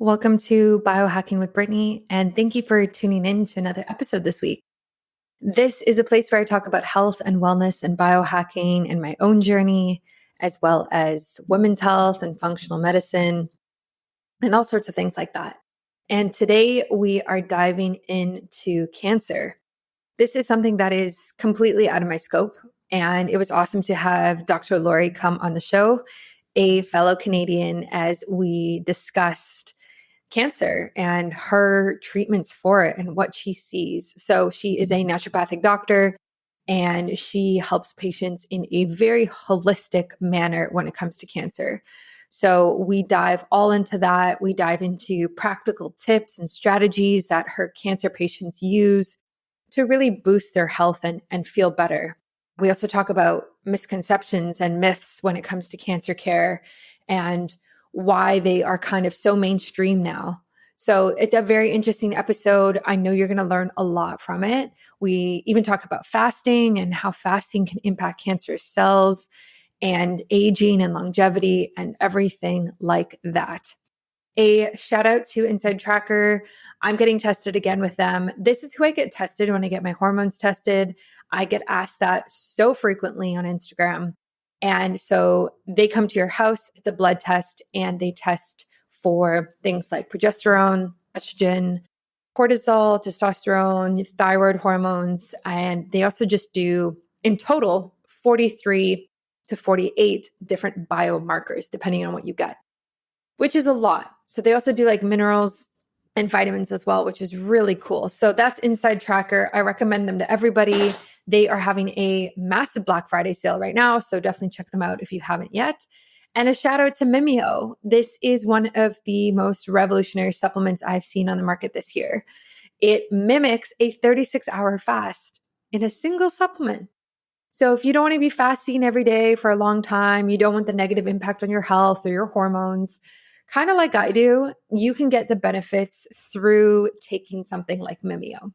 Welcome to Biohacking with Brittany, and thank you for tuning in to another episode this week. This is a place where I talk about health and wellness and biohacking and my own journey, as well as women's health and functional medicine and all sorts of things like that. And today we are diving into cancer. This is something that is completely out of my scope, and it was awesome to have Dr. Lori come on the show, a fellow Canadian, as we discussed cancer and her treatments for it and what she sees. So she is a naturopathic doctor and she helps patients in a very holistic manner when it comes to cancer. So we dive all into that. We dive into practical tips and strategies that her cancer patients use to really boost their health and feel better. We also talk about misconceptions and myths when it comes to cancer care and why they are kind of so mainstream now. So it's a very interesting episode. I know you're going to learn a lot from it. We even talk about fasting and how fasting can impact cancer cells and aging and longevity and everything like that. A shout out to Inside Tracker. I'm getting tested again with them. This is who I get tested when I get my hormones tested. I get asked that so frequently on Instagram. And so they come to your house, it's a blood test, and they test for things like progesterone, estrogen, cortisol, testosterone, thyroid hormones. And they also just do, in total, 43 to 48 different biomarkers, depending on what you get, which is a lot. So they also do like minerals and vitamins as well, which is really cool. So that's Inside Tracker. I recommend them to everybody. They are having a massive Black Friday sale right now. So definitely check them out if you haven't yet. And a shout out to Mimeo. This is one of the most revolutionary supplements I've seen on the market this year. It mimics a 36-hour fast in a single supplement. So if you don't want to be fasting every day for a long time, you don't want the negative impact on your health or your hormones, kind of like I do, you can get the benefits through taking something like Mimeo.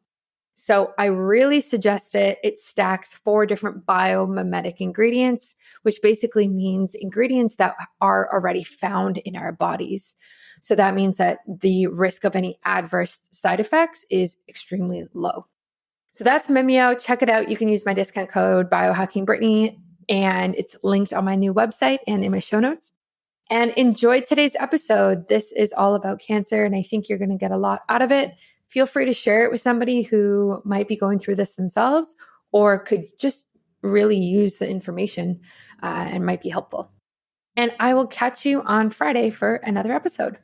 So I really suggest it. It stacks 4 different biomimetic ingredients, which basically means ingredients that are already found in our bodies. So that means that the risk of any adverse side effects is extremely low. So that's Mimeo. Check it out. You can use my discount code BiohackingBrittany, and it's linked on my new website and in my show notes. And enjoy today's episode. This is all about cancer, and I think you're going to get a lot out of it. Feel free to share it with somebody who might be going through this themselves or could just really use the information and might be helpful. And I will catch you on Friday for another episode.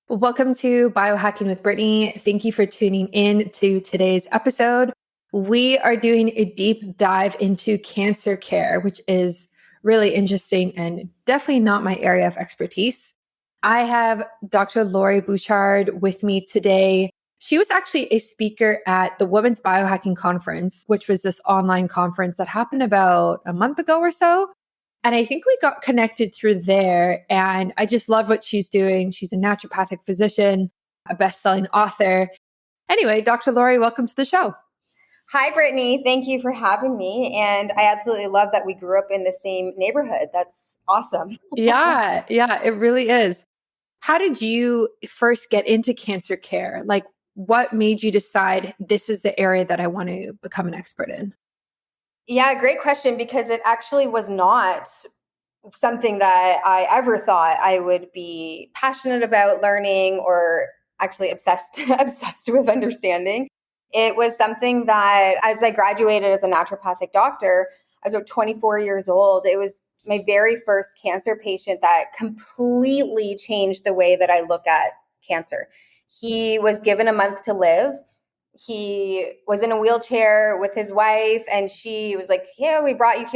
Welcome to Biohacking with Brittany. Thank you for tuning in to today's episode. We are doing a deep dive into cancer care, which is really interesting and definitely not my area of expertise. I have Dr. Lori Bouchard with me today. She was actually a speaker at the Women's Biohacking Conference, which was this online conference that happened about a month ago or so. And I think we got connected through there. And I just love what she's doing. She's a naturopathic physician, a best-selling author. Anyway, Dr. Lori, welcome to the show. Hi, Brittany. Thank you for having me. And I absolutely love that we grew up in the same neighborhood. That's awesome. Yeah, it really is. How did you first get into cancer care? Like, what made you decide this is the area that I want to become an expert in? Yeah, great question, because it actually was not something that I ever thought I would be passionate about learning or actually obsessed with understanding. It was something that as I graduated as a naturopathic doctor, I was about 24 years old. It was my very first cancer patient that completely changed the way that I look at cancer. He was given a month to live. He was in a wheelchair with his wife, and she was like, "Yeah, we brought him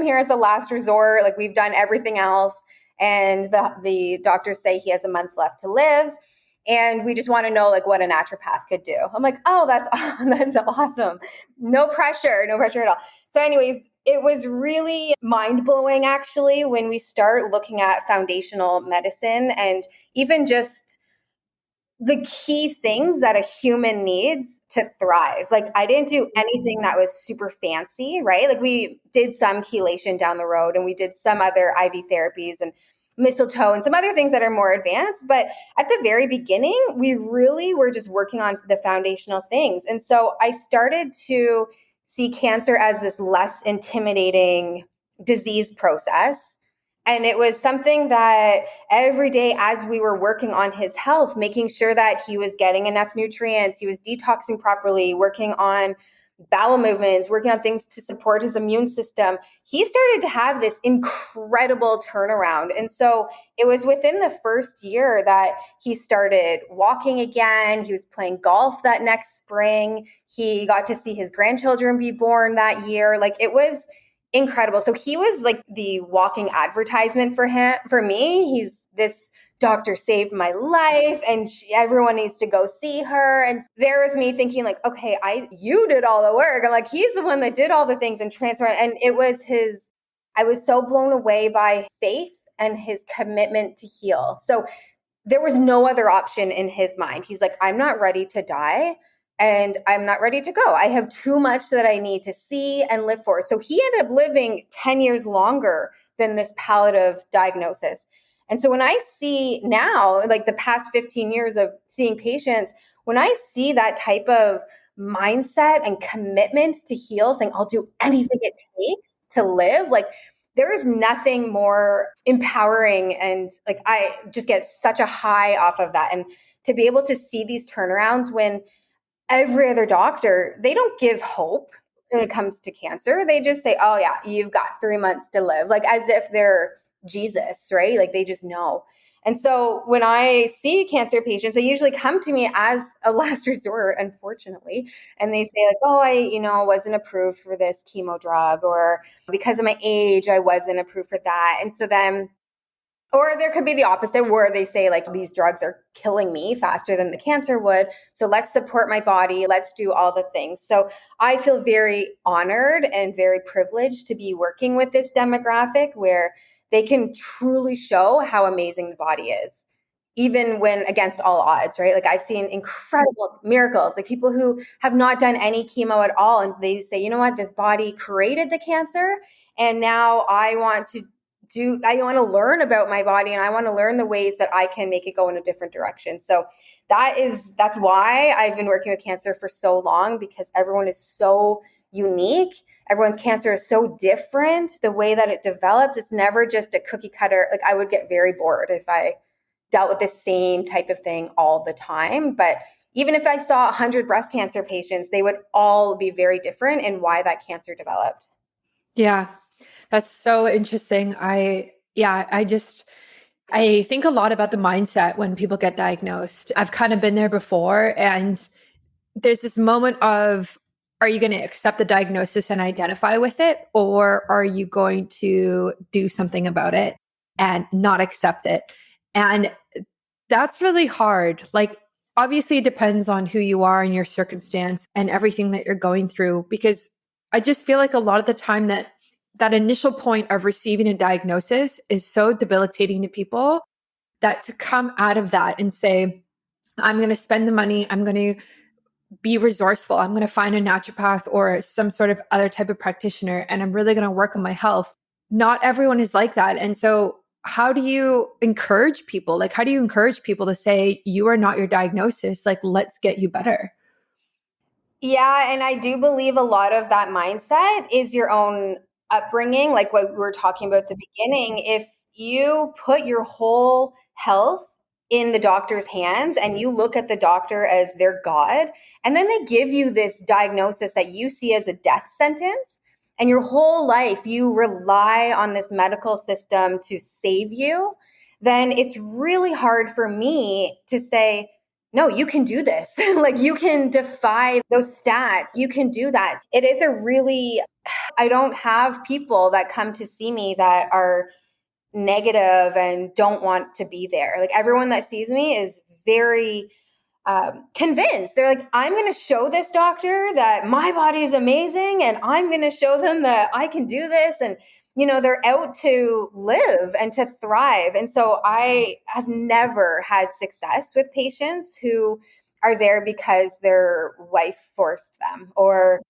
here as a last resort. Like, we've done everything else, and the doctors say he has a month left to live, and we just want to know like what a naturopath could do." I'm like, "Oh, that's awesome. No pressure at all." So, anyways, it was really mind blowing actually when we start looking at foundational medicine and even just the key things that a human needs to thrive. Like, I didn't do anything that was super fancy, right? Like, we did some chelation down the road and we did some other IV therapies, mistletoe and some other things that are more advanced. But at the very beginning, we really were just working on the foundational things. And so I started to see cancer as this less intimidating disease process. And it was something that every day as we were working on his health, making sure that he was getting enough nutrients, he was detoxing properly, working on bowel movements, working on things to support his immune system, he started to have this incredible turnaround. And so it was within the first year that he started walking again. He was playing golf that next spring. He got to see his grandchildren be born that year. Like, it was incredible. So he was like the walking advertisement for me. He's this doctor saved my life and everyone needs to go see her. And there was me thinking like, okay, you did all the work. I'm like, he's the one that did all the things and transformed. And it was I was so blown away by faith and his commitment to heal. So there was no other option in his mind. He's like, I'm not ready to die and I'm not ready to go. I have too much that I need to see and live for. So he ended up living 10 years longer than this palliative diagnosis. And so when I see now, like the past 15 years of seeing patients, when I see that type of mindset and commitment to heal, saying, I'll do anything it takes to live, like there is nothing more empowering. And like, I just get such a high off of that. And to be able to see these turnarounds when every other doctor, they don't give hope when it comes to cancer. They just say, oh yeah, you've got 3 months to live, like as if they're Jesus, right? Like they just know. And so when I see cancer patients, they usually come to me as a last resort, unfortunately. And they say like, oh, I wasn't approved for this chemo drug, or because of my age, I wasn't approved for that. And so then, or there could be the opposite where they say like, these drugs are killing me faster than the cancer would. So let's support my body. Let's do all the things. So I feel very honored and very privileged to be working with this demographic where they can truly show how amazing the body is, even when against all odds, right? Like I've seen incredible miracles, like people who have not done any chemo at all. And they say, you know what, this body created the cancer. And now I want to learn about my body and I want to learn the ways that I can make it go in a different direction. So that's why I've been working with cancer for so long, because everyone is so unique. Everyone's cancer is so different. The way that it develops, it's never just a cookie cutter. Like I would get very bored if I dealt with the same type of thing all the time. But even if I saw 100 breast cancer patients, they would all be very different in why that cancer developed. Yeah, that's so interesting. I think a lot about the mindset when people get diagnosed. I've kind of been there before, and there's this moment of, are you going to accept the diagnosis and identify with it, or are you going to do something about it and not accept it? And that's really hard. Like, obviously, it depends on who you are and your circumstance and everything that you're going through, because I just feel like a lot of the time that initial point of receiving a diagnosis is so debilitating to people, that to come out of that and say, I'm going to spend the money, I'm going to be resourceful, I'm going to find a naturopath or some sort of other type of practitioner, and I'm really going to work on my health. Not everyone is like that. And so how do you encourage people? Like, how do you encourage people to say, you are not your diagnosis, like, let's get you better? Yeah, and I do believe a lot of that mindset is your own upbringing, like what we were talking about at the beginning. If you put your whole health in the doctor's hands and you look at the doctor as their God, and then they give you this diagnosis that you see as a death sentence, and your whole life you rely on this medical system to save you, then it's really hard for me to say, no, you can do this. Like you can defy those stats. You can do that. It is I don't have people that come to see me that are negative and don't want to be there. Like everyone that sees me is very convinced. They're like, I'm going to show this doctor that my body is amazing, and I'm going to show them that I can do this. And, they're out to live and to thrive. And so I have never had success with patients who are there because their wife forced them, or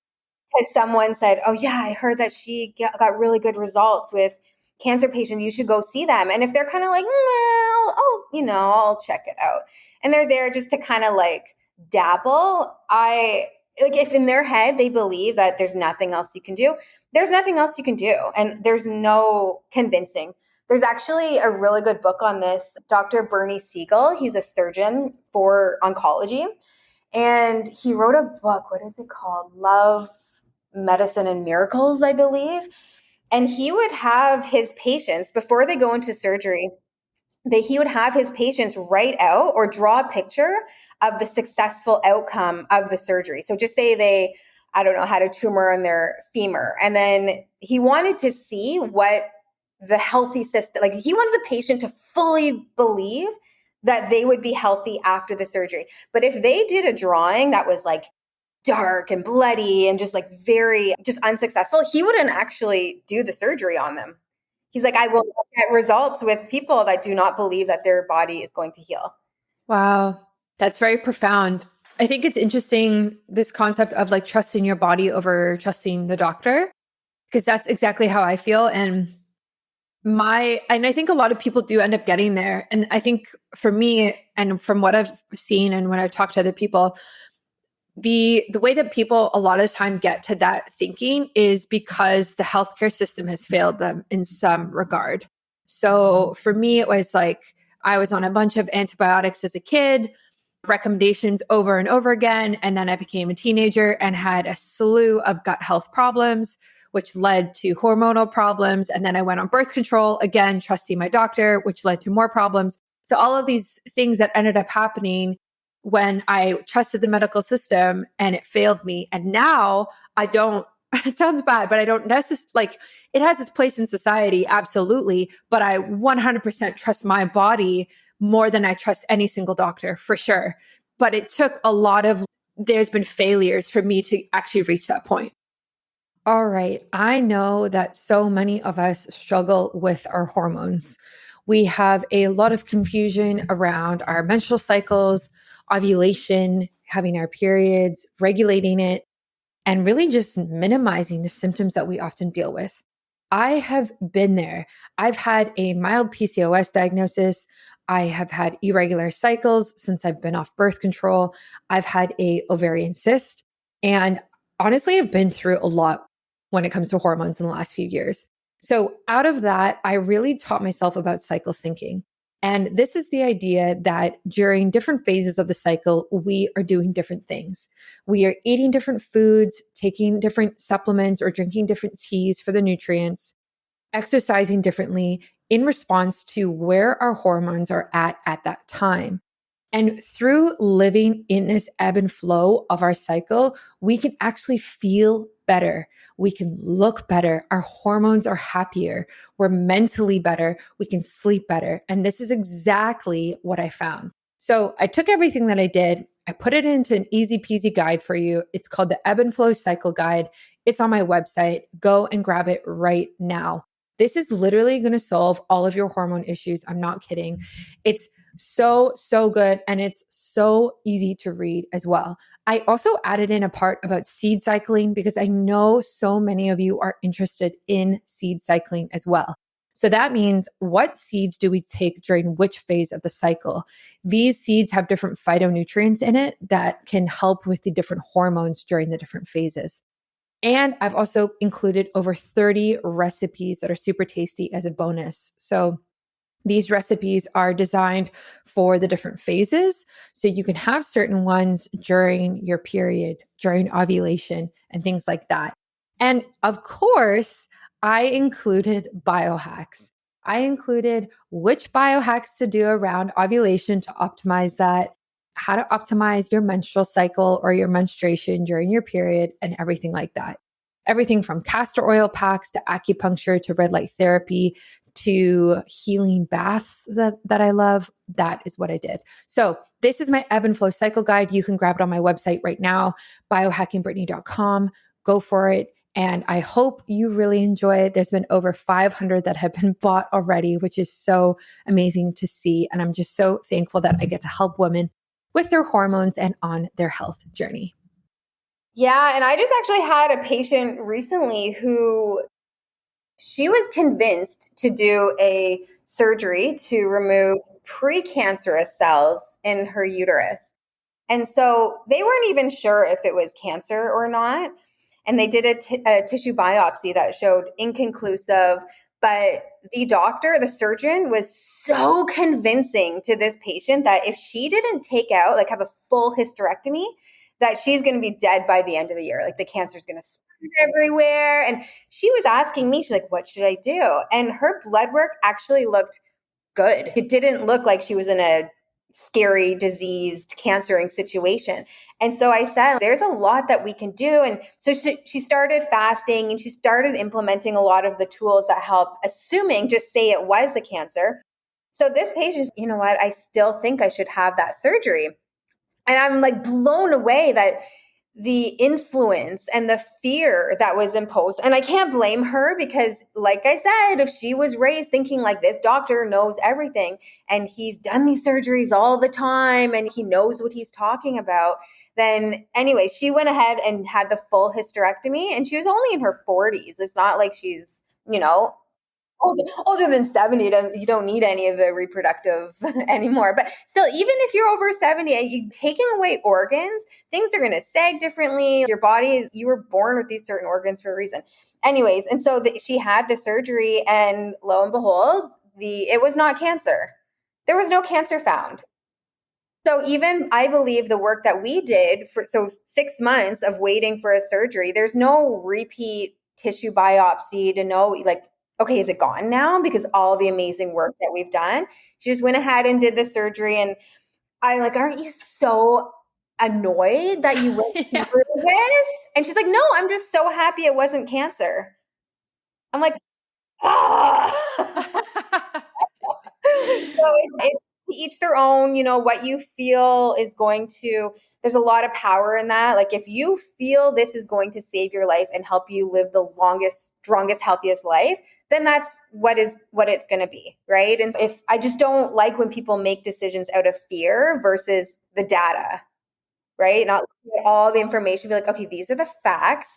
because someone said, oh yeah, I heard that she got really good results with cancer patient, you should go see them. And if they're kind of like, I'll check it out. And they're there just to kind of like dabble. If in their head, they believe that there's nothing else you can do, there's nothing else you can do. And there's no convincing. There's actually a really good book on this. Dr. Bernie Siegel, he's a surgeon for oncology. And he wrote a book. What is it called? Love, Medicine, and Miracles, I believe. And he would have his patients, before they go into surgery, he would have his patients write out or draw a picture of the successful outcome of the surgery. So just say they, I don't know, had a tumor in their femur. And then he wanted to see what the healthy system, like he wanted the patient to fully believe that they would be healthy after the surgery. But if they did a drawing that was like dark and bloody and just like very just unsuccessful, he wouldn't actually do the surgery on them. He's like, I will get results with people that do not believe that their body is going to heal. Wow. That's very profound. I think it's interesting, this concept of like trusting your body over trusting the doctor, because that's exactly how I feel. And I think a lot of people do end up getting there. And I think for me, and from what I've seen and when I've talked to other people, the way that people a lot of the time get to that thinking is because the healthcare system has failed them in some regard. So for me, it was like I was on a bunch of antibiotics as a kid, recommendations over and over again. And then I became a teenager and had a slew of gut health problems, which led to hormonal problems. And then I went on birth control, again, trusting my doctor, which led to more problems. So all of these things that ended up happening when I trusted the medical system and it failed me. And now I don't, it sounds bad, but I don't necessarily, like, it has its place in society, absolutely. But I 100% trust my body more than I trust any single doctor, for sure. But it took a lot of, there's been failures for me to actually reach that point. All right. I know that so many of us struggle with our hormones. We have a lot of confusion around our menstrual cycles, ovulation, having our periods, regulating it, and really just minimizing the symptoms that we often deal with. I have been there. I've had a mild PCOS diagnosis. I have had irregular cycles since I've been off birth control. I've had a ovarian cyst. And honestly, I've been through a lot when it comes to hormones in the last few years. So out of that, I really taught myself about cycle syncing. And this is the idea that during different phases of the cycle, we are doing different things. We are eating different foods, taking different supplements, or drinking different teas for the nutrients, exercising differently in response to where our hormones are at that time. And through living in this ebb and flow of our cycle, we can actually feel better. We can look better. Our hormones are happier. We're mentally better. We can sleep better. And this is exactly what I found. So I took everything that I did, I put it into an easy peasy guide for you. It's called the Ebb and Flow Cycle Guide. It's on my website. Go and grab it right now. This is literally going to solve all of your hormone issues. I'm not kidding. It's so good. And it's so easy to read as well. I also added in a part about seed cycling because I know so many of you are interested in seed cycling as well. So that means, what seeds do we take during which phase of the cycle? These seeds have different phytonutrients in it that can help with the different hormones during the different phases. And I've also included over 30 recipes that are super tasty as a bonus. So these recipes are designed for the different phases. So you can have certain ones during your period, during ovulation, and things like that. And of course, I included biohacks. I included which biohacks to do around ovulation to optimize that, how to optimize your menstrual cycle or your menstruation during your period, and everything like that. Everything from castor oil packs to acupuncture to red light therapy to healing baths that I love. That is what I did. So this is my Ebb and Flow Cycle Guide. You can grab it on my website right now, biohackingbrittany.com. Go for it. And I hope you really enjoy it. There's been over 500 that have been bought already, which is so amazing to see. And I'm just so thankful that I get to help women with their hormones and on their health journey. Yeah. And I just actually had a patient recently who She was convinced to do a surgery to remove precancerous cells in her uterus. And so they weren't even sure if it was cancer or not. And they did a tissue biopsy that showed inconclusive. But the doctor, the surgeon, was so convincing to this patient that if she didn't take out, like have a full hysterectomy, that she's going to be dead by the end of the year. Like the cancer is going to spread everywhere. And she was asking me, she's like, what should I do? And her blood work actually looked good. It didn't look like she was in a scary, diseased, cancering situation. And so I said, there's a lot that we can do. And so she started fasting and she started implementing a lot of the tools that help, assuming, just say it was a cancer. So this patient, you know what, I still think I should have that surgery. And I'm like blown away that the influence and the fear that was imposed. And I can't blame her because, like I said, if she was raised thinking like this doctor knows everything and he's done these surgeries all the time and he knows what he's talking about, then anyway, she went ahead and had the full hysterectomy and she was only in her 40s. It's not like she's, older than 70, you don't need any of the reproductive anymore. But still, even if you're over 70, you taking away organs, things are going to sag differently. Your body, you were born with these certain organs for a reason. Anyways, and so she had the surgery, and lo and behold, it was not cancer. There was no cancer found. So even I believe the work that we did for 6 months of waiting for a surgery, there's no repeat tissue biopsy to know like, okay, is it gone now? Because all the amazing work that we've done. She just went ahead and did the surgery. And I'm like, aren't you so annoyed that you went Yeah. through this? And she's like, no, I'm just so happy it wasn't cancer. I'm like, ah. So it's to each their own, what you feel is going to, there's a lot of power in that. Like if you feel this is going to save your life and help you live the longest, strongest, healthiest life, then that's what it's going to be. Right. And if I just don't like when people make decisions out of fear versus the data, right? Not looking at all the information, be like, okay, these are the facts.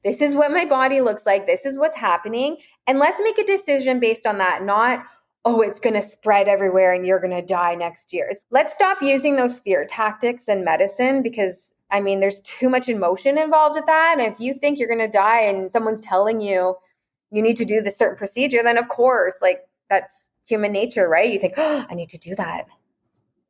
This is what my body looks like. This is what's happening. And let's make a decision based on that, not, oh, it's going to spread everywhere and you're going to die next year. Let's stop using those fear tactics in medicine because, I mean, there's too much emotion involved with that. And if you think you're going to die and someone's telling you you need to do this certain procedure, then of course, like that's human nature, right? You think, oh, I need to do that.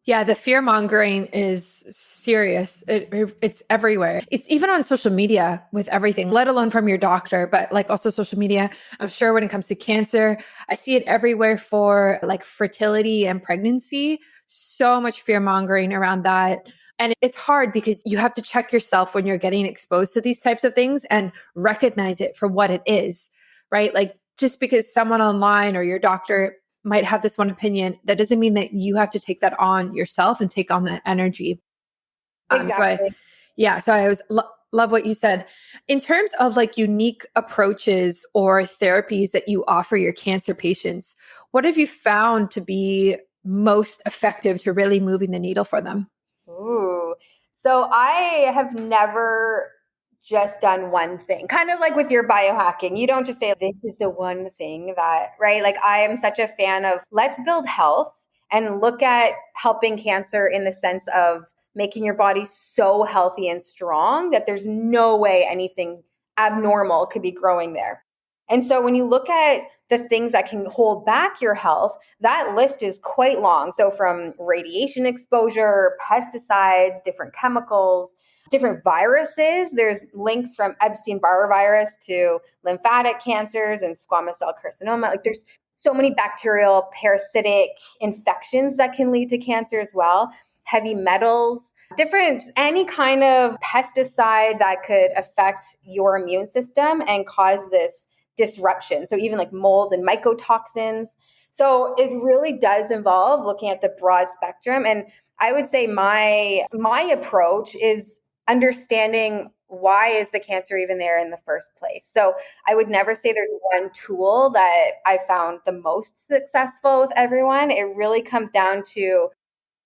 Yeah, the fear mongering is serious. It's everywhere. It's even on social media with everything, let alone from your doctor, but like also social media. I'm sure when it comes to cancer, I see it everywhere for like fertility and pregnancy. So much fear mongering around that. And it's hard because you have to check yourself when you're getting exposed to these types of things and recognize it for what it is, right? Like just because someone online or your doctor might have this one opinion, that doesn't mean that you have to take that on yourself and take on that energy. Exactly. So I always love what you said. In terms of like unique approaches or therapies that you offer your cancer patients, what have you found to be most effective to really moving the needle for them? Ooh. So I have never just done one thing, kind of like with your biohacking. You don't just say, this is the one thing that, right? Like I am such a fan of let's build health and look at helping cancer in the sense of making your body so healthy and strong that there's no way anything abnormal could be growing there. And so when you look at the things that can hold back your health, that list is quite long. So from radiation exposure, pesticides, different chemicals, different viruses. There's links from Epstein-Barr virus to lymphatic cancers and squamous cell carcinoma. Like there's so many bacterial parasitic infections that can lead to cancer as well. Heavy metals, different, any kind of pesticide that could affect your immune system and cause this disruption. So even like mold and mycotoxins. So it really does involve looking at the broad spectrum. And I would say my approach is understanding why is the cancer even there in the first place. So I would never say there's one tool that I found the most successful with everyone. It really comes down to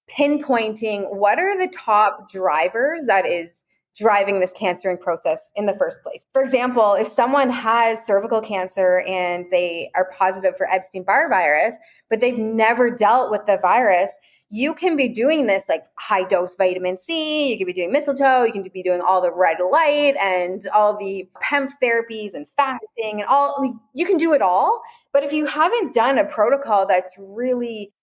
pinpointing what are the top drivers that is driving this cancering process in the first place. For example, if someone has cervical cancer and they are positive for Epstein-Barr virus, but they've never dealt with the virus, you can be doing this like high dose vitamin C, you can be doing mistletoe, you can be doing all the red light and all the PEMF therapies and fasting and all, you can do it all. But if you haven't done a protocol that's really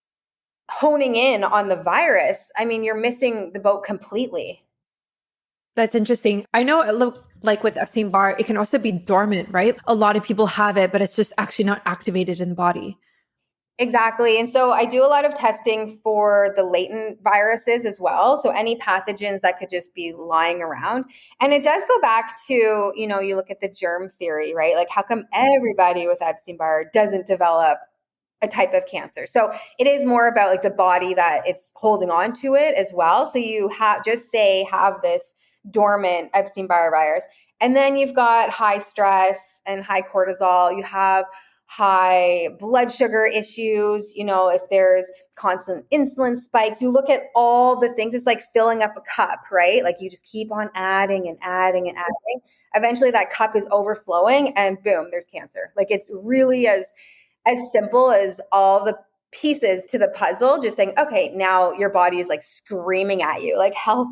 honing in on the virus, I mean, you're missing the boat completely. That's interesting. I know like with Epstein-Barr, it can also be dormant, right? A lot of people have it, but it's just actually not activated in the body. Exactly. And so I do a lot of testing for the latent viruses as well. So any pathogens that could just be lying around. And it does go back to, you know, you look at the germ theory, right? Like how come everybody with Epstein-Barr doesn't develop a type of cancer? So it is more about like the body that it's holding on to it as well. So you have have this dormant Epstein-Barr virus, and then you've got high stress and high cortisol. You have high blood sugar issues. You know, if there's constant insulin spikes, you look at all the things. It's like filling up a cup, right? Like you just keep on adding and adding and adding. Eventually that cup is overflowing and boom, there's cancer. Like it's really as simple as all the pieces to the puzzle, just saying, okay, now your body is like screaming at you, like help,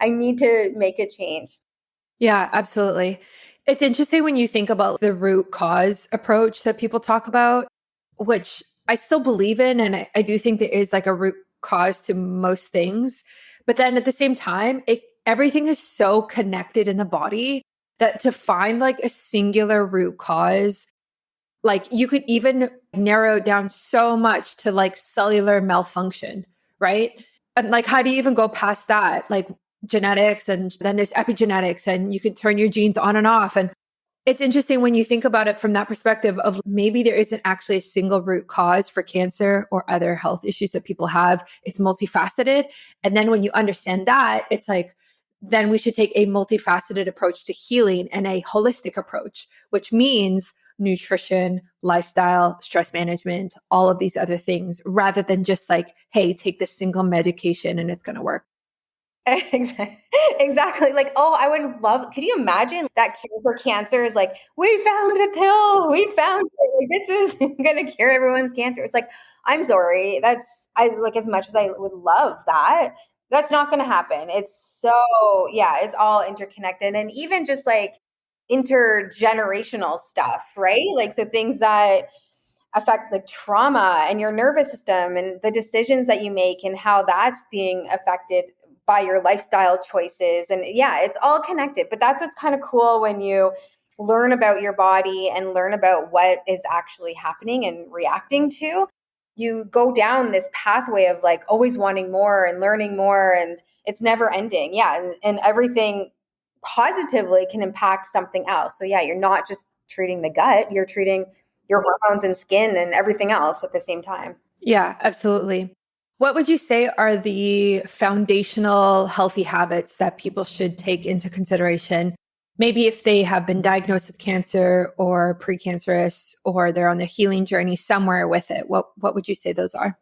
I need to make a change. Yeah, absolutely. It's interesting when you think about the root cause approach that people talk about, which I still believe in. And I do think there is like a root cause to most things. But then at the same time, everything is so connected in the body that to find like a singular root cause, like you could even narrow it down so much to like cellular malfunction, right? And like, how do you even go past that? Like genetics, and then there's epigenetics, and you can turn your genes on and off. And it's interesting when you think about it from that perspective of maybe there isn't actually a single root cause for cancer or other health issues that people have. It's multifaceted. And then when you understand that, it's like, then we should take a multifaceted approach to healing and a holistic approach, which means nutrition, lifestyle, stress management, all of these other things, rather than just like, hey, take this single medication and it's going to work. Exactly. Like, oh, I would love, could you imagine that cure for cancer is like, we found the pill, we found it. Like, this is going to cure everyone's cancer. It's like, I'm sorry. I like, as much as I would love that, that's not going to happen. It's so, yeah, it's all interconnected. And even just like intergenerational stuff, right? Like, so things that affect like trauma and your nervous system and the decisions that you make and how that's being affected by your lifestyle choices. And yeah, it's all connected. But that's what's kind of cool when you learn about your body and learn about what is actually happening and reacting to. You go down this pathway of like always wanting more and learning more, and it's never ending. Yeah. And everything positively can impact something else. So yeah, you're not just treating the gut, you're treating your hormones and skin and everything else at the same time. Yeah, absolutely. What would you say are the foundational healthy habits that people should take into consideration? Maybe if they have been diagnosed with cancer or precancerous, or they're on the healing journey somewhere with it. What would you say those are?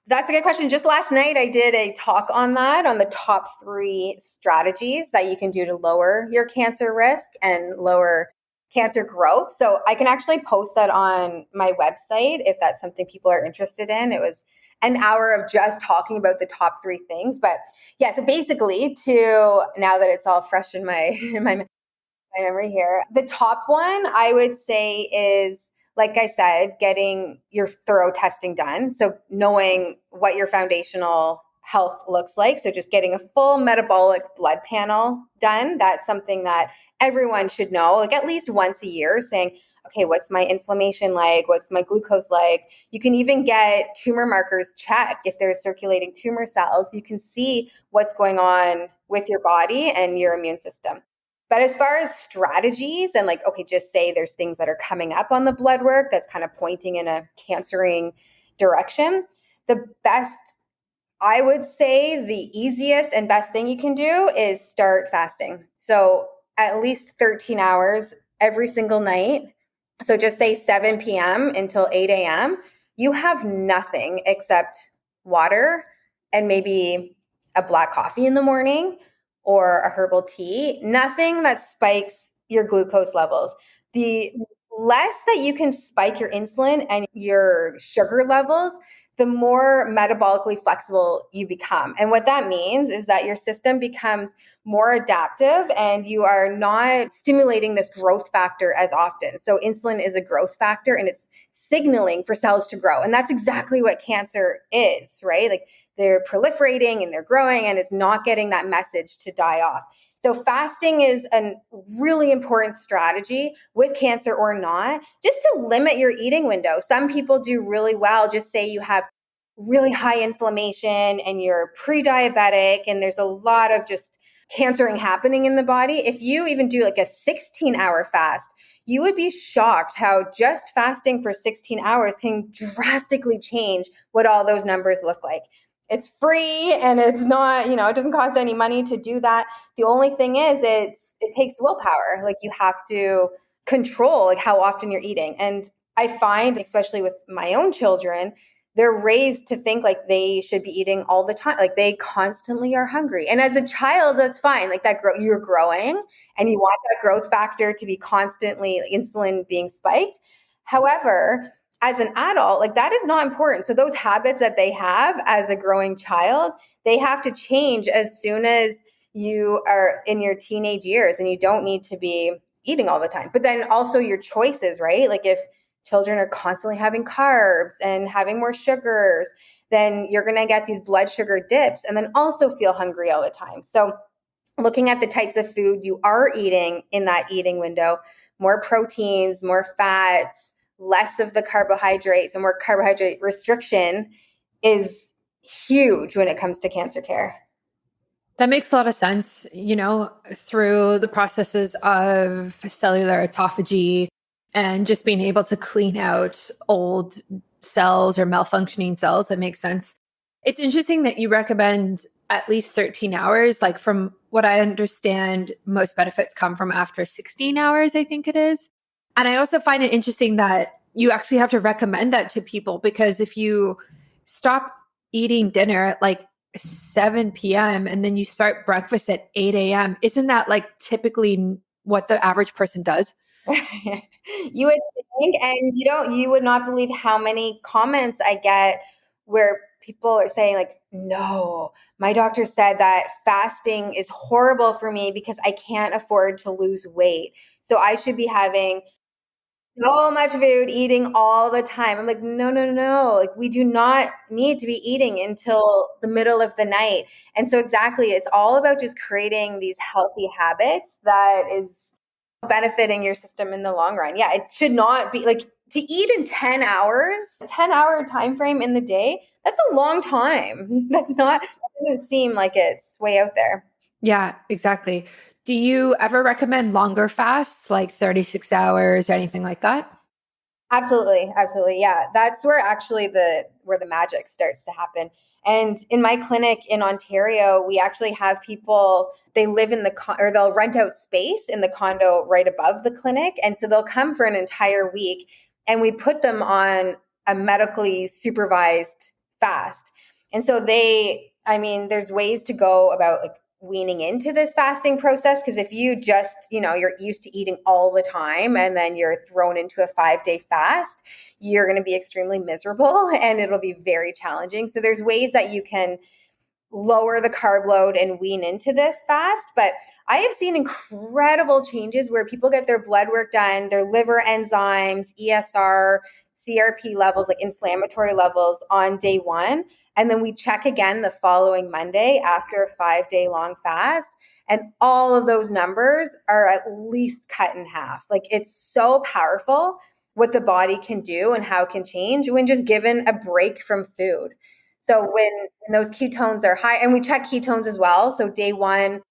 That's a good question. Just last night, I did a talk on that, on the top 3 strategies that you can do to lower your cancer risk and lower cancer growth. So I can actually post that on my website if that's something people are interested in. It was an hour of just talking about the top 3 things. But yeah, so basically, to now that it's all fresh in my in my memory here, the top one I would say is, like I said, getting your thorough testing done. So knowing what your foundational health looks like. So just getting a full metabolic blood panel done. That's something that everyone should know, like at least once a year, saying, okay, what's my inflammation like? What's my glucose like? You can even get tumor markers checked. If there's circulating tumor cells, you can see what's going on with your body and your immune system. But as far as strategies and like, okay, just say there's things that are coming up on the blood work that's kind of pointing in a cancering direction, the best, I would say the easiest and best thing you can do is start fasting. So at least 13 hours every single night. So just say 7 p.m. until 8 a.m. You have nothing except water and maybe a black coffee in the morning, or a herbal tea, nothing that spikes your glucose levels. The less that you can spike your insulin and your sugar levels, the more metabolically flexible you become. And what that means is that your system becomes more adaptive and you are not stimulating this growth factor as often. So insulin is a growth factor and it's signaling for cells to grow. And that's exactly what cancer is, right? Like they're proliferating and they're growing and it's not getting that message to die off. So fasting is a really important strategy with cancer or not, just to limit your eating window. Some people do really well. Just say you have really high inflammation and you're pre-diabetic and there's a lot of just cancering happening in the body. If you even do like a 16-hour fast, you would be shocked how just fasting for 16 hours can drastically change what all those numbers look like. It's free and it's not, it doesn't cost any money to do that. The only thing is it takes willpower. Like you have to control like how often you're eating. And I find, especially with my own children, they're raised to think like they should be eating all the time. Like they constantly are hungry. And as a child, that's fine. Like you're growing and you want that growth factor to be constantly insulin being spiked. However, as an adult, like that is not important. So those habits that they have as a growing child, they have to change as soon as you are in your teenage years and you don't need to be eating all the time. But then also your choices, right? Like if children are constantly having carbs and having more sugars, then you're going to get these blood sugar dips and then also feel hungry all the time. So looking at the types of food you are eating in that eating window, more proteins, more fats, less of the carbohydrates, and more carbohydrate restriction is huge when it comes to cancer care. That makes a lot of sense, through the processes of cellular autophagy and just being able to clean out old cells or malfunctioning cells. That makes sense. It's interesting that you recommend at least 13 hours. Like from what I understand, most benefits come from after 16 hours, I think it is. And I also find it interesting that you actually have to recommend that to people, because if you stop eating dinner at like 7 p.m. and then you start breakfast at 8 a.m., isn't that like typically what the average person does? You would think, and you would not believe how many comments I get where people are saying like, no, my doctor said that fasting is horrible for me because I can't afford to lose weight. So I should be having so much food, eating all the time. I'm like, no, no, no. Like we do not need to be eating until the middle of the night. And so exactly, it's all about just creating these healthy habits that is benefiting your system in the long run. Yeah, it should not be like to eat in 10 hours, 10-hour time frame in the day. That's a long time. That doesn't seem like it's way out there. Yeah, exactly. Do you ever recommend longer fasts, like 36 hours or anything like that? Absolutely, absolutely. Yeah, that's where actually where the magic starts to happen. And in my clinic in Ontario, we actually have people, they live in or they'll rent out space in the condo right above the clinic. And so they'll come for an entire week and we put them on a medically supervised fast. And so there's ways to go about like weaning into this fasting process, because if you just, you're used to eating all the time and then you're thrown into a 5-day fast, you're going to be extremely miserable and it'll be very challenging. So there's ways that you can lower the carb load and wean into this fast. But I have seen incredible changes where people get their blood work done, their liver enzymes, ESR, CRP levels, like inflammatory levels on day one. And then we check again the following Monday after a 5-day long fast. And all of those numbers are at least cut in half. Like it's so powerful what the body can do and how it can change when just given a break from food. So when those ketones are high, and we check ketones as well. So day one,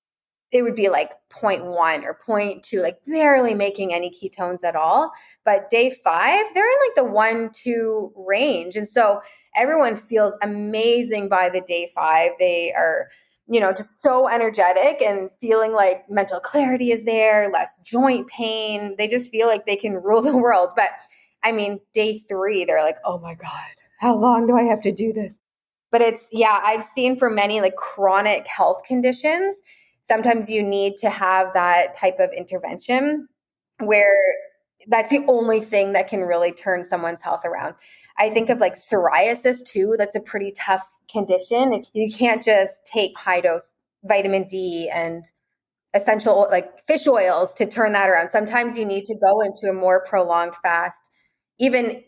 it would be like 0.1 or 0.2, like barely making any ketones at all. But day 5, they're in like the 1-2 range. And so everyone feels amazing by the day 5. They are, just so energetic and feeling like mental clarity is there, less joint pain. They just feel like they can rule the world. But day 3, they're like, oh my God, how long do I have to do this? But I've seen for many like chronic health conditions, sometimes you need to have that type of intervention where that's the only thing that can really turn someone's health around. I think of like psoriasis too. That's a pretty tough condition. You can't just take high dose vitamin D and essential like fish oils to turn that around. Sometimes you need to go into a more prolonged fast, even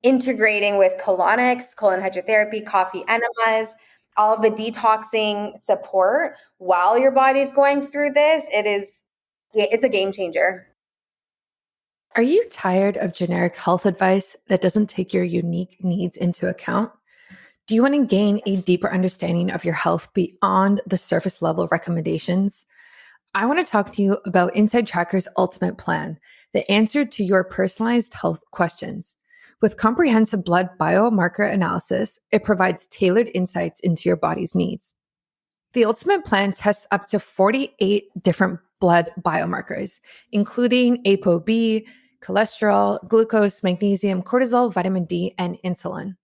integrating with colonics, colon hydrotherapy, coffee enemas, all of the detoxing support while your body's going through this. It's a game changer. Are you tired of generic health advice that doesn't take your unique needs into account? Do you want to gain a deeper understanding of your health beyond the surface level recommendations? I want to talk to you about Inside Tracker's ultimate plan, the answer to your personalized health questions. With comprehensive blood biomarker analysis, it provides tailored insights into your body's needs. The ultimate plan tests up to 48 different blood biomarkers, including ApoB, cholesterol, glucose, magnesium, cortisol, vitamin D, and insulin.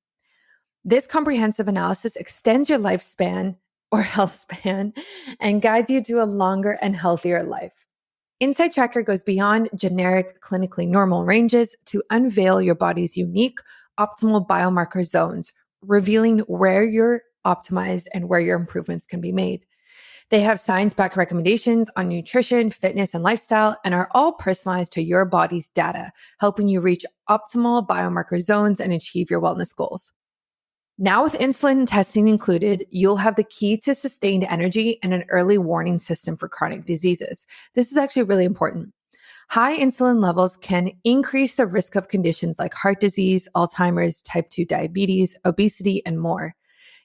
This comprehensive analysis extends your lifespan or health span and guides you to a longer and healthier life. Inside Tracker goes beyond generic clinically normal ranges to unveil your body's unique optimal biomarker zones, revealing where you're optimized and where your improvements can be made. They have science-backed recommendations on nutrition, fitness, and lifestyle, and are all personalized to your body's data, helping you reach optimal biomarker zones and achieve your wellness goals. Now, with insulin testing included, you'll have the key to sustained energy and an early warning system for chronic diseases. This is actually really important. High insulin levels can increase the risk of conditions like heart disease, Alzheimer's, type 2 diabetes, obesity, and more.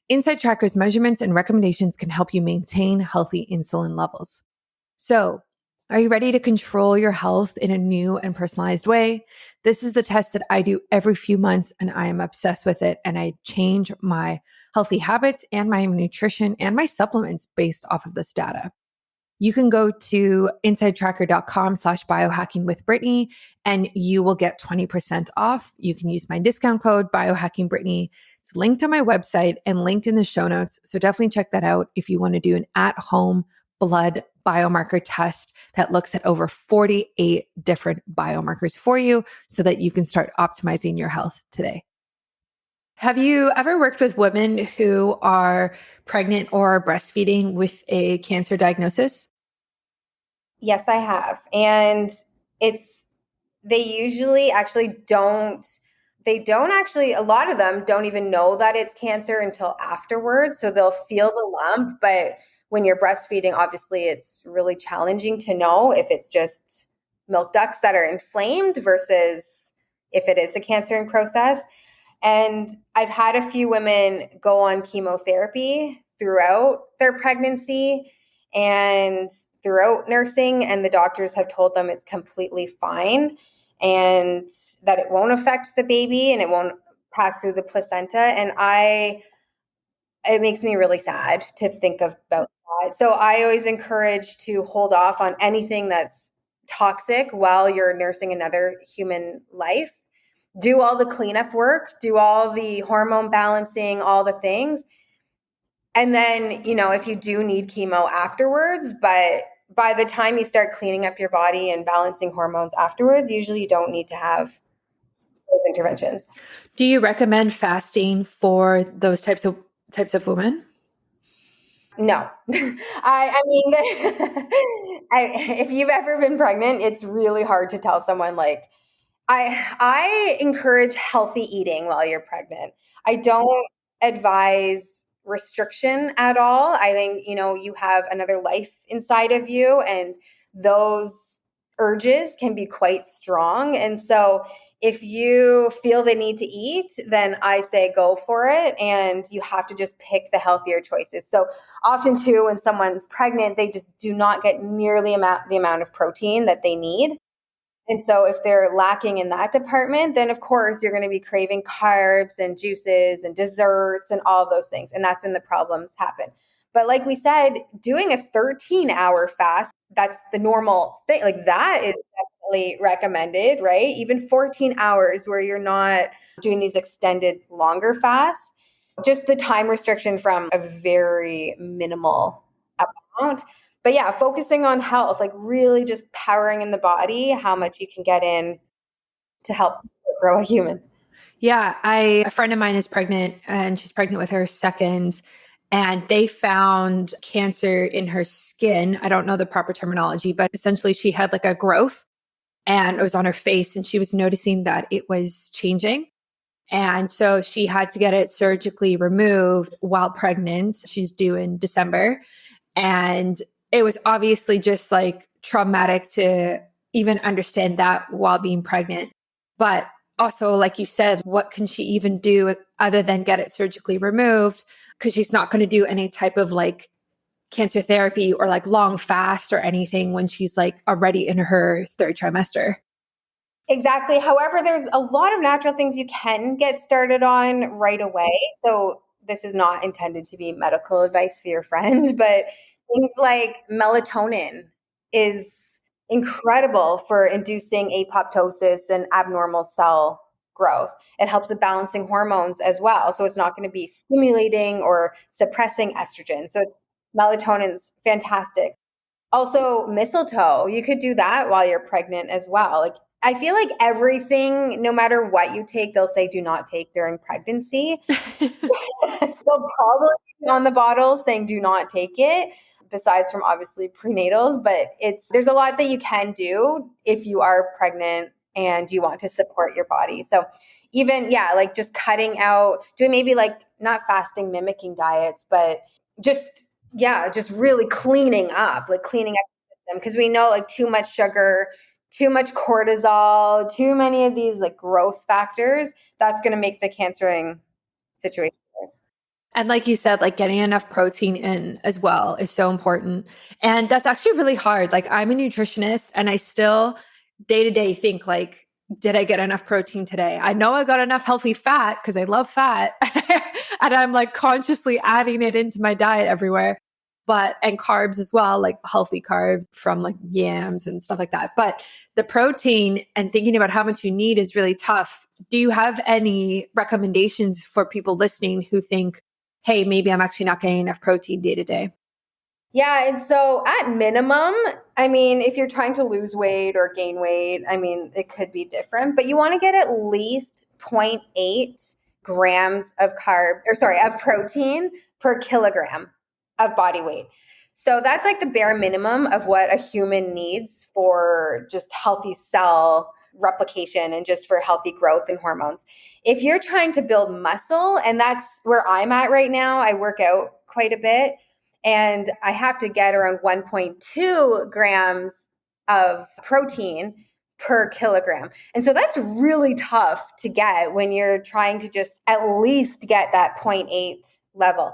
Inside Tracker's measurements and recommendations can help you maintain healthy insulin levels. So, are you ready to control your health in a new and personalized way? This is the test that I do every few months, and I am obsessed with it. And I change my healthy habits and my nutrition and my supplements based off of this data. You can go to insidetracker.com/biohackingwithbrittany and you will get 20% off. You can use my discount code biohackingbrittany. It's linked on my website and linked in the show notes. So definitely check that out if you want to do an at-home blood biomarker test that looks at over 48 different biomarkers for you so that you can start optimizing your health today. Have you ever worked with women who are pregnant or breastfeeding with a cancer diagnosis? Yes, I have. And they usually actually a lot of them don't even know that it's cancer until afterwards. So they'll feel the lump, but when you're breastfeeding, obviously it's really challenging to know if it's just milk ducts that are inflamed versus if it is a cancering process. And I've had a few women go on chemotherapy throughout their pregnancy and throughout nursing, and the doctors have told them it's completely fine and that it won't affect the baby and it won't pass through the placenta. And it makes me really sad to think about that. So I always encourage to hold off on anything that's toxic while you're nursing another human life. Do all the cleanup work, do all the hormone balancing, all the things. And then, if you do need chemo afterwards, but by the time you start cleaning up your body and balancing hormones afterwards, usually you don't need to have those interventions. Do you recommend fasting for those types of women? No. I mean, if you've ever been pregnant, it's really hard to tell someone like, I encourage healthy eating while you're pregnant. I don't advise restriction at all. I think, you have another life inside of you and those urges can be quite strong. And so if you feel the need to eat, then I say go for it. And you have to just pick the healthier choices. So often too, when someone's pregnant, they just do not get nearly the amount of protein that they need. And so if they're lacking in that department, then of course you're going to be craving carbs and juices and desserts and all of those things. And that's when the problems happen. But like we said, doing a 13-hour fast, that's the normal thing. Like that is definitely recommended, right? Even 14 hours where you're not doing these extended longer fasts. Just the time restriction from a very minimal amount. But yeah, focusing on health, like really just powering in the body, how much you can get in to help grow a human. Yeah, a friend of mine is pregnant and she's pregnant with her second, and they found cancer in her skin. I don't know the proper terminology, but essentially she had like a growth and it was on her face and she was noticing that it was changing. And so she had to get it surgically removed while pregnant. She's due in December. And it was obviously just like traumatic to even understand that while being pregnant. But also, like you said, what can she even do other than get it surgically removed? Because she's not going to do any type of like cancer therapy or like long fast or anything when she's like already in her third trimester. Exactly. However, there's a lot of natural things you can get started on right away. So this is not intended to be medical advice for your friend, but things like melatonin is incredible for inducing apoptosis and abnormal cell growth. It helps with balancing hormones as well. So it's not going to be stimulating or suppressing estrogen. So it's melatonin's fantastic. Also, mistletoe, you could do that while you're pregnant as well. Like, I feel like everything, no matter what you take, they'll say do not take during pregnancy. So probably on the bottle saying do not take it, besides from obviously prenatals, but there's a lot that you can do if you are pregnant and you want to support your body. So even, yeah, like just cutting out, doing maybe like not fasting mimicking diets, but just, yeah, just really cleaning up them. Because we know like too much sugar, too much cortisol, too many of these like growth factors, that's going to make the cancering situation worse. And like you said, like getting enough protein in as well is so important. And that's actually really hard. Like I'm a nutritionist and I still day to day think like, did I get enough protein today? I know I got enough healthy fat because I love fat. And I'm like consciously adding it into my diet everywhere. And carbs as well, like healthy carbs from like yams and stuff like that. But the protein and thinking about how much you need is really tough. Do you have any recommendations for people listening who think, hey, maybe I'm actually not getting enough protein day to day? Yeah, and so at minimum, I mean, if you're trying to lose weight or gain weight, I mean, it could be different, but you want to get at least zero point 0.8 grams of protein per kilogram of body weight. So that's like the bare minimum of what a human needs for just healthy cell replication and just for healthy growth and hormones. If you're trying to build muscle, and that's where I'm at right now, I work out quite a bit and I have to get around 1.2 grams of protein per kilogram. And so that's really tough to get when you're trying to just at least get that zero point 0.8 level.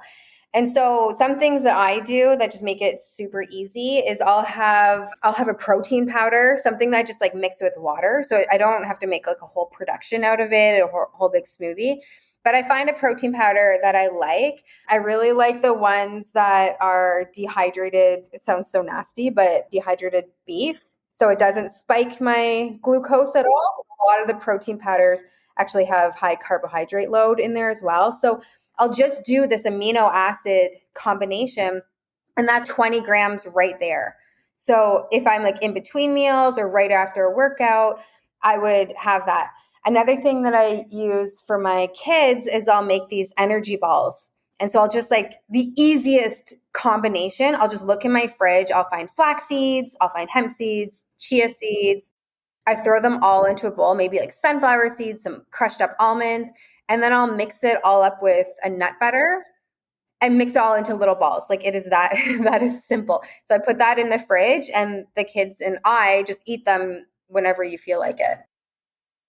And so some things that I do that just make it super easy is I'll have a protein powder, something that I just like mix with water. So I don't have to make like a whole production out of it, a whole big smoothie. But I find a protein powder that I like. I really like the ones that are dehydrated. It sounds so nasty, but dehydrated beef. So it doesn't spike my glucose at all. A lot of the protein powders actually have high carbohydrate load in there as well. So I'll just do this amino acid combination, and that's 20 grams right there. So if I'm like in between meals or right after a workout, I would have that. Another thing that I use for my kids is I'll make these energy balls. And so I'll just like the easiest combination, I'll just look in my fridge, I'll find flax seeds, I'll find hemp seeds, chia seeds. I throw them all into a bowl, maybe like sunflower seeds, some crushed up almonds, and then I'll mix it all up with a nut butter and mix it all into little balls. Like it is that that is simple. So I put that in the fridge and the kids and I just eat them whenever you feel like it.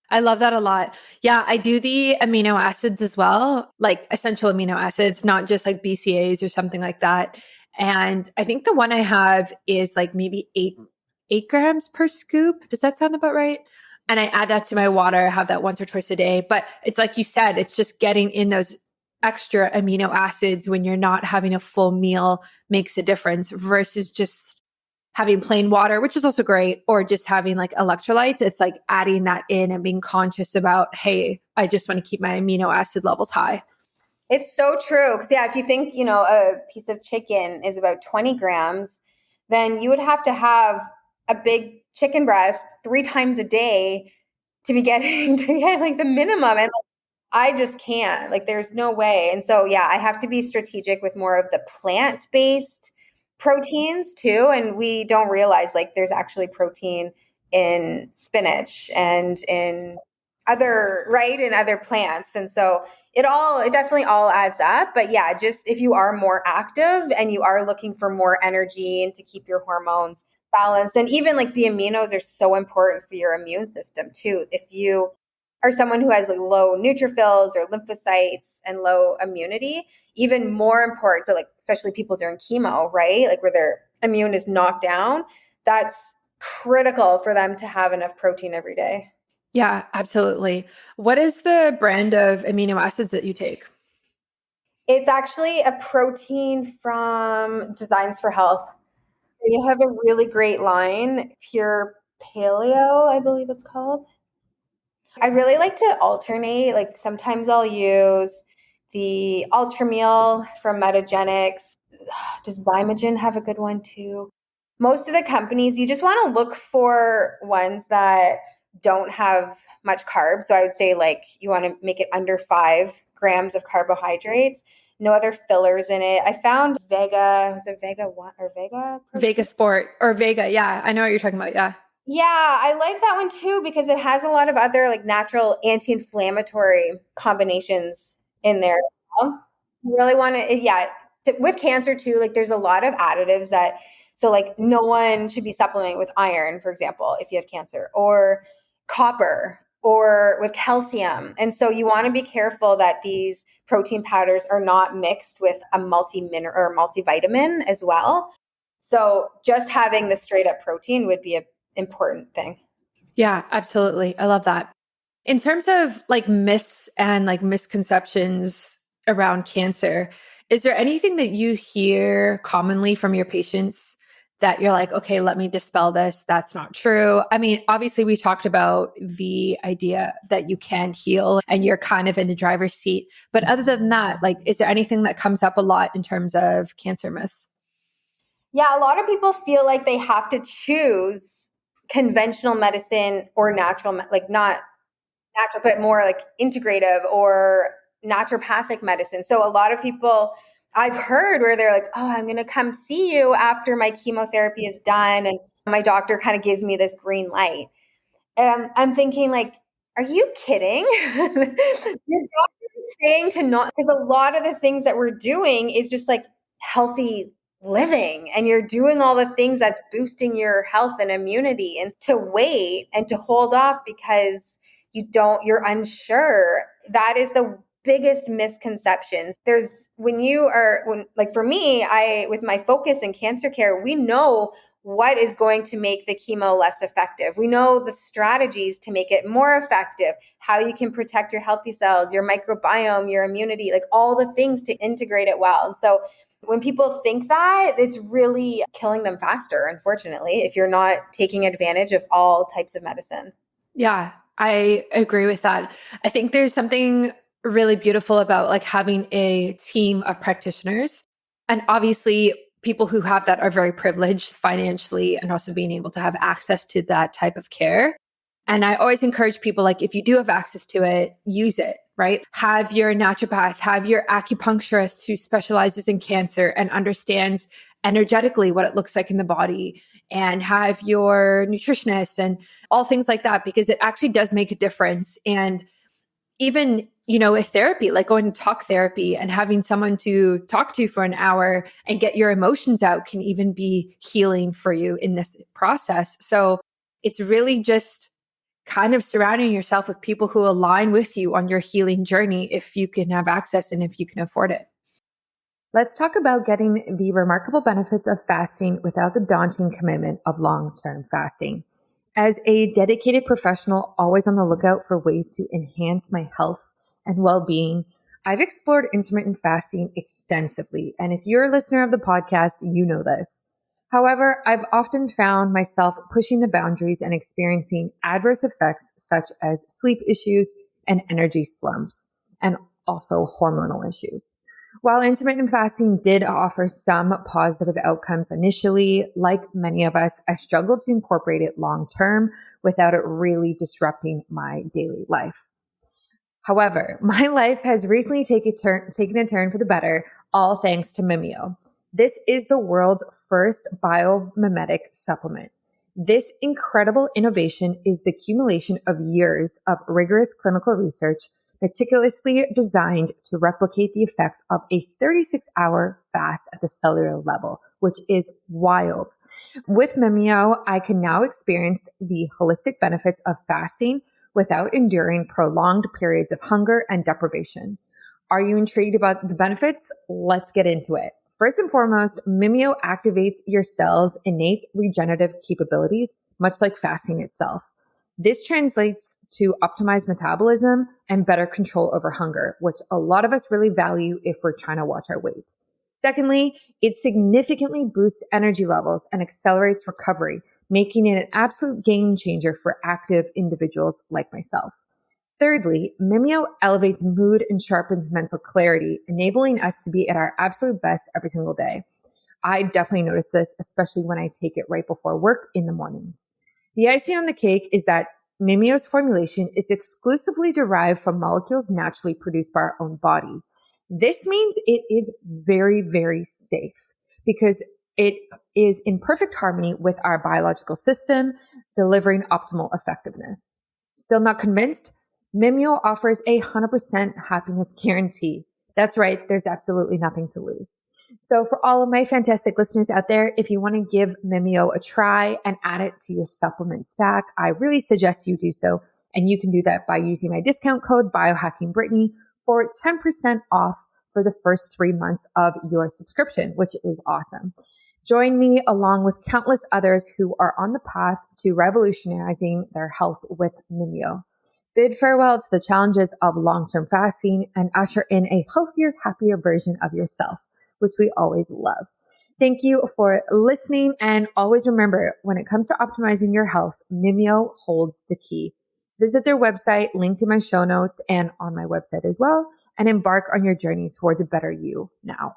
I love that a lot. Yeah, I do the amino acids as well, like essential amino acids, not just like BCAs or something like that. And I think the one I have is like maybe 8 grams per scoop. Does that sound about right? And I add that to my water, have that once or twice a day. But it's like you said, it's just getting in those extra amino acids when you're not having a full meal makes a difference versus just having plain water, which is also great, or just having like electrolytes. It's like adding that in and being conscious about, hey, I just want to keep my amino acid levels high. It's so true. Because, yeah, if you think, a piece of chicken is about 20 grams, then you would have to have a big chicken breast 3 times a day to be getting to get like the minimum. And like, I just can't. Like, there's no way. And so, yeah, I have to be strategic with more of the plant-based proteins too. And we don't realize like there's actually protein in spinach and in other, right, in other plants. And so it definitely all adds up. But yeah, just if you are more active and you are looking for more energy and to keep your hormones balanced, and even like the aminos are so important for your immune system too. If you are someone who has like low neutrophils or lymphocytes and low immunity, even more important. So like, especially people during chemo, right? Like where their immune is knocked down, that's critical for them to have enough protein every day. Yeah, absolutely. What is the brand of amino acids that you take? It's actually a protein from Designs for Health. They have a really great line, Pure Paleo, I believe it's called. I really like to alternate. Like sometimes I'll use the Ultra Meal from Metagenics. Does Zymogen have a good one too? Most of the companies, you just want to look for ones that don't have much carbs. So I would say like you want to make it under 5 grams of carbohydrates. No other fillers in it. I found Vega, was it Vega 1 or Vega? Vega Sport or Vega. Yeah, I know what you're talking about. Yeah. Yeah, I like that one too because it has a lot of other like natural anti-inflammatory combinations in there. You really want to, yeah, with cancer too, like there's a lot of additives that, so like no one should be supplementing with iron, for example, if you have cancer, or copper, or with calcium. And so you want to be careful that these protein powders are not mixed with a multi-mineral or multivitamin as well. So just having the straight up protein would be a important thing. Yeah, absolutely. I love that. In terms of like myths and like misconceptions around cancer, is there anything that you hear commonly from your patients that you're like, okay, let me dispel this? That's not true. I mean, obviously, we talked about the idea that you can heal and you're kind of in the driver's seat. But other than that, like, is there anything that comes up a lot in terms of cancer myths? Yeah, a lot of people feel like they have to choose conventional medicine or natural, like not natural, but more like integrative or naturopathic medicine. So a lot of people I've heard where they're like, oh, I'm going to come see you after my chemotherapy is done. And my doctor kind of gives me this green light. And I'm thinking like, are you kidding? Your doctor is saying to not, because a lot of the things that we're doing is just like healthy living and you're doing all the things that's boosting your health and immunity, and to wait and to hold off because you're unsure. That is the biggest misconceptions. When like for me, with my focus in cancer care, we know what is going to make the chemo less effective. We know the strategies to make it more effective, how you can protect your healthy cells, your microbiome, your immunity, like all the things to integrate it well. And so when people think that, it's really killing them faster, unfortunately, if you're not taking advantage of all types of medicine. Yeah, I agree with that. I think there's something really beautiful about like having a team of practitioners. And obviously, people who have that are very privileged financially and also being able to have access to that type of care. And I always encourage people like, if you do have access to it, use it, right? Have your naturopath, have your acupuncturist who specializes in cancer and understands energetically what it looks like in the body, and have your nutritionist and all things like that, because it actually does make a difference. And even, with therapy, like going to talk therapy and having someone to talk to for an hour and get your emotions out can even be healing for you in this process. So it's really just kind of surrounding yourself with people who align with you on your healing journey if you can have access and if you can afford it. Let's talk about getting the remarkable benefits of fasting without the daunting commitment of long-term fasting. As a dedicated professional, always on the lookout for ways to enhance my health and well-being, I've explored intermittent fasting extensively. And if you're a listener of the podcast, you know this. However, I've often found myself pushing the boundaries and experiencing adverse effects such as sleep issues and energy slumps, and also hormonal issues. While intermittent fasting did offer some positive outcomes initially, like many of us, I struggled to incorporate it long term without it really disrupting my daily life. However, my life has recently taken a turn for the better, all thanks to Mimeo. This is the world's first biomimetic supplement. This incredible innovation is the accumulation of years of rigorous clinical research, meticulously designed to replicate the effects of a 36-hour fast at the cellular level, which is wild. With Mimeo, I can now experience the holistic benefits of fasting without enduring prolonged periods of hunger and deprivation. Are you intrigued about the benefits? Let's get into it. First and foremost, Mimeo activates your cells' innate regenerative capabilities, much like fasting itself. This translates to optimized metabolism and better control over hunger, which a lot of us really value if we're trying to watch our weight. Secondly, it significantly boosts energy levels and accelerates recovery, making it an absolute game changer for active individuals like myself. Thirdly, Mimeo elevates mood and sharpens mental clarity, enabling us to be at our absolute best every single day. I definitely notice this, especially when I take it right before work in the mornings. The icing on the cake is that Mimeo's formulation is exclusively derived from molecules naturally produced by our own body. This means it is very, very safe because it is in perfect harmony with our biological system, delivering optimal effectiveness. Still not convinced? Mimeo offers a 100% happiness guarantee. That's right, there's absolutely nothing to lose. So for all of my fantastic listeners out there, if you want to give Mimeo a try and add it to your supplement stack, I really suggest you do so. And you can do that by using my discount code BiohackingBrittany for 10% off for the first 3 months of your subscription, which is awesome. Join me along with countless others who are on the path to revolutionizing their health with Mimeo. Bid farewell to the challenges of long-term fasting and usher in a healthier, happier version of yourself, which we always love. Thank you for listening. And always remember, when it comes to optimizing your health, Mimeo holds the key. Visit their website, linked in my show notes and on my website as well, and embark on your journey towards a better you now.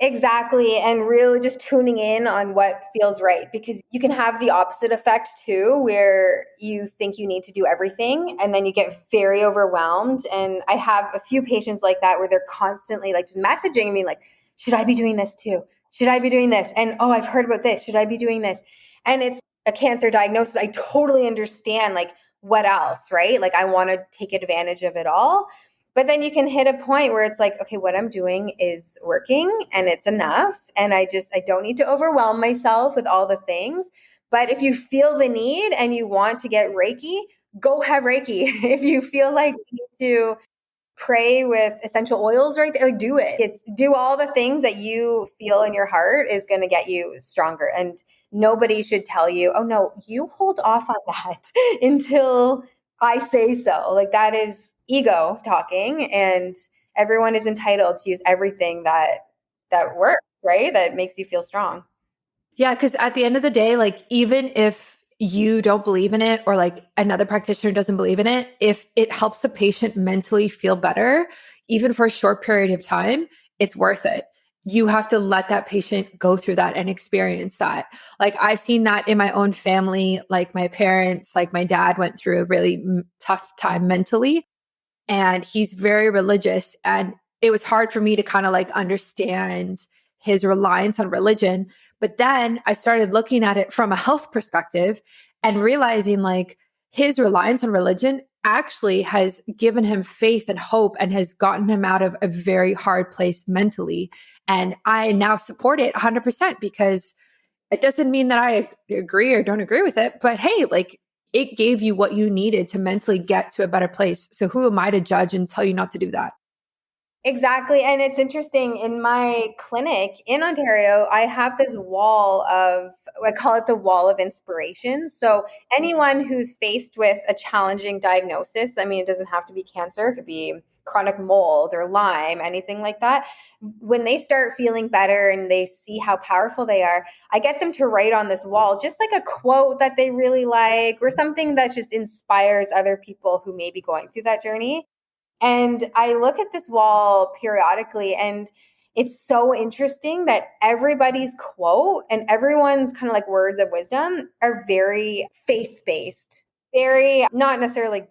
Exactly. And really just tuning in on what feels right, because you can have the opposite effect too, where you think you need to do everything and then you get very overwhelmed. And I have a few patients like that where they're constantly like just messaging me like, should I be doing this too? Should I be doing this? And oh, I've heard about this. Should I be doing this? And it's a cancer diagnosis. I totally understand like what else, right? Like I want to take advantage of it all. But then you can hit a point where it's like, okay, what I'm doing is working and it's enough. And I don't need to overwhelm myself with all the things. But if you feel the need and you want to get Reiki, go have Reiki. If you feel like you need to pray with essential oils right there, like do it. Do all the things that you feel in your heart is going to get you stronger. And nobody should tell you, oh no, you hold off on that until I say so. Like that is ego talking, and everyone is entitled to use everything that works, right? That makes you feel strong. Yeah, because at the end of the day, like even if you don't believe in it or like another practitioner doesn't believe in it, if it helps the patient mentally feel better, even for a short period of time, it's worth it. You have to let that patient go through that and experience that. Like I've seen that in my own family, like my parents, like my dad went through a really tough time mentally, and he's very religious, and it was hard for me to kind of like understand his reliance on religion. But then I started looking at it from a health perspective and realizing like his reliance on religion actually has given him faith and hope and has gotten him out of a very hard place mentally. And I now support it 100% because it doesn't mean that I agree or don't agree with it, but hey, like it gave you what you needed to mentally get to a better place. So who am I to judge and tell you not to do that? Exactly. And it's interesting, in my clinic in Ontario, I have this wall of, I call it the wall of inspiration. So anyone who's faced with a challenging diagnosis, I mean, it doesn't have to be cancer, it could be chronic mold or Lyme, anything like that. When they start feeling better and they see how powerful they are, I get them to write on this wall just like a quote that they really like or something that just inspires other people who may be going through that journey. And I look at this wall periodically, and it's so interesting that everybody's quote and everyone's kind of like words of wisdom are very faith-based, very not necessarily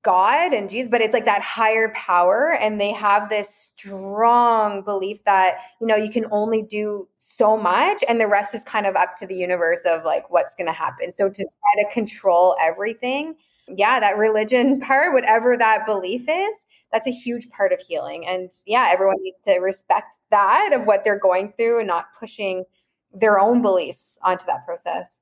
God and Jesus, but it's like that higher power. And they have this strong belief that, you can only do so much and the rest is kind of up to the universe of like what's going to happen. So to try to control everything, yeah, that religion part, whatever that belief is, that's a huge part of healing. And yeah, everyone needs to respect that of what they're going through and not pushing their own beliefs onto that process.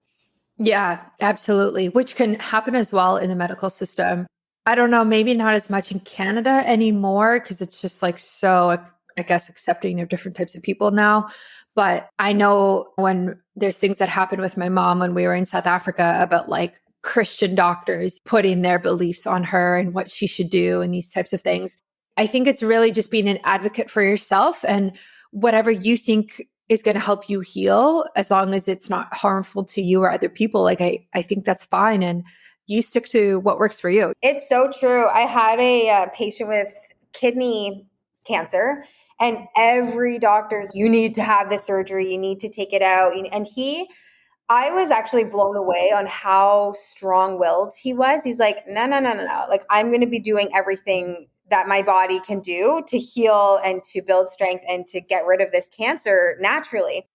Yeah, absolutely. Which can happen as well in the medical system. I don't know, maybe not as much in Canada anymore because it's just like so, I guess, accepting of different types of people now. But I know when there's things that happen with my mom when we were in South Africa about like Christian doctors putting their beliefs on her and what she should do and these types of things. I think it's really just being an advocate for yourself and whatever you think is going to help you heal, as long as it's not harmful to you or other people. Like, I think that's fine. And you stick to what works for you. It's so true. I had a patient with kidney cancer, and every doctor's, you need to have this surgery, you need to take it out. And I was actually blown away on how strong-willed he was. He's like, no, no, no, no, no. Like, I'm going to be doing everything that my body can do to heal and to build strength and to get rid of this cancer naturally.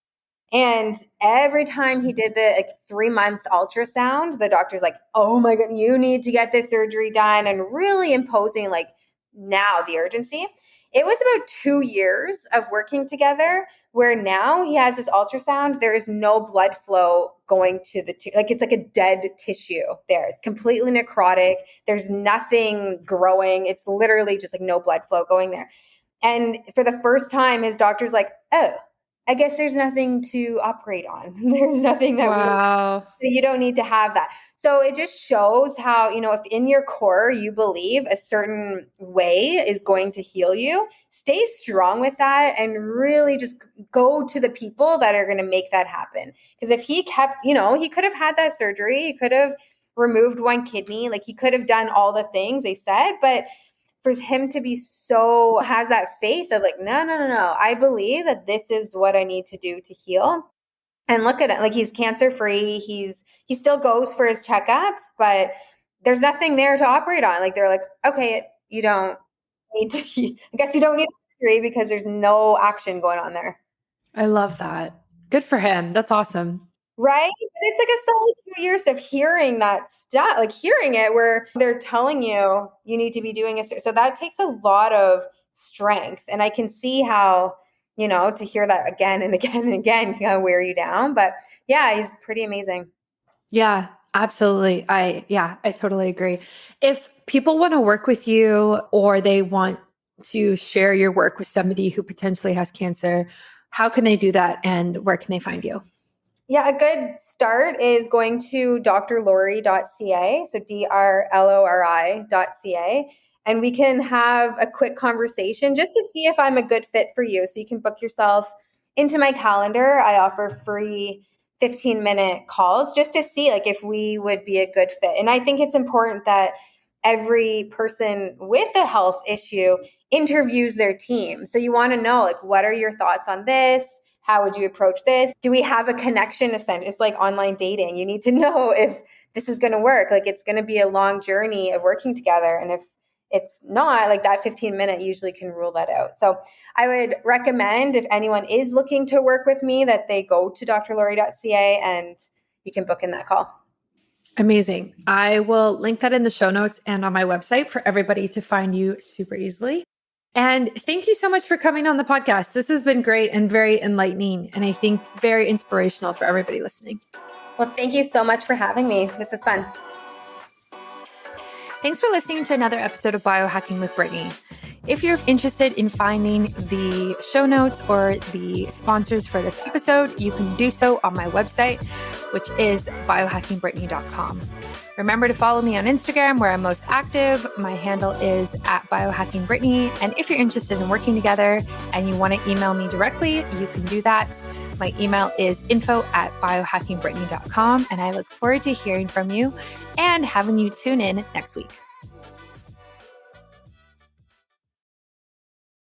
And every time he did the 3-month ultrasound, the doctor's like, oh my God, you need to get this surgery done, and really imposing like now the urgency. It was about 2 years of working together where now he has this ultrasound. There is no blood flow going to the, like it's like a dead tissue there. It's completely necrotic. There's nothing growing. It's literally just like no blood flow going there. And for the first time, his doctor's like, oh, I guess there's nothing to operate on. There's nothing that Wow. you don't need to have that. So it just shows how, if in your core you believe a certain way is going to heal you, stay strong with that and really just go to the people that are going to make that happen. Because if he kept, he could have had that surgery, he could have removed one kidney, like he could have done all the things they said, but for him to be so, has that faith of like, no, no, no, no, I believe that this is what I need to do to heal. And look at it, like he's cancer free. He still goes for his checkups, but there's nothing there to operate on. Like they're like, okay, you don't need to, I guess you don't need surgery because there's no action going on there. I love that. Good for him. That's awesome. Right? But it's like a solid 2 years of hearing that stuff, like hearing it where they're telling you need to be doing it. So that takes a lot of strength. And I can see how, to hear that again and again and again can kind of wear you down. But yeah, he's pretty amazing. Yeah, absolutely. I totally agree. If people want to work with you or they want to share your work with somebody who potentially has cancer, how can they do that and where can they find you? Yeah, a good start is going to drlori.ca, so drlori.ca, and we can have a quick conversation just to see if I'm a good fit for you. So you can book yourself into my calendar. I offer free 15-minute calls just to see like if we would be a good fit. And I think it's important that every person with a health issue interviews their team. So you want to know like, what are your thoughts on this? How would you approach this? Do we have a connection? It's like online dating. You need to know if this is going to work. Like it's going to be a long journey of working together. And if it's not, like that 15-minute usually can rule that out. So I would recommend if anyone is looking to work with me that they go to drlori.ca and you can book in that call. Amazing. I will link that in the show notes and on my website for everybody to find you super easily. And thank you so much for coming on the podcast. This has been great and very enlightening, and I think very inspirational for everybody listening. Well, thank you so much for having me. This was fun. Thanks for listening to another episode of Biohacking with Brittany. If you're interested in finding the show notes or the sponsors for this episode, you can do so on my website, which is biohackingbrittany.com. Remember to follow me on Instagram where I'm most active. My handle is @biohackingbrittany. And if you're interested in working together and you want to email me directly, you can do that. My email is info@biohackingbrittany.com. And I look forward to hearing from you and having you tune in next week.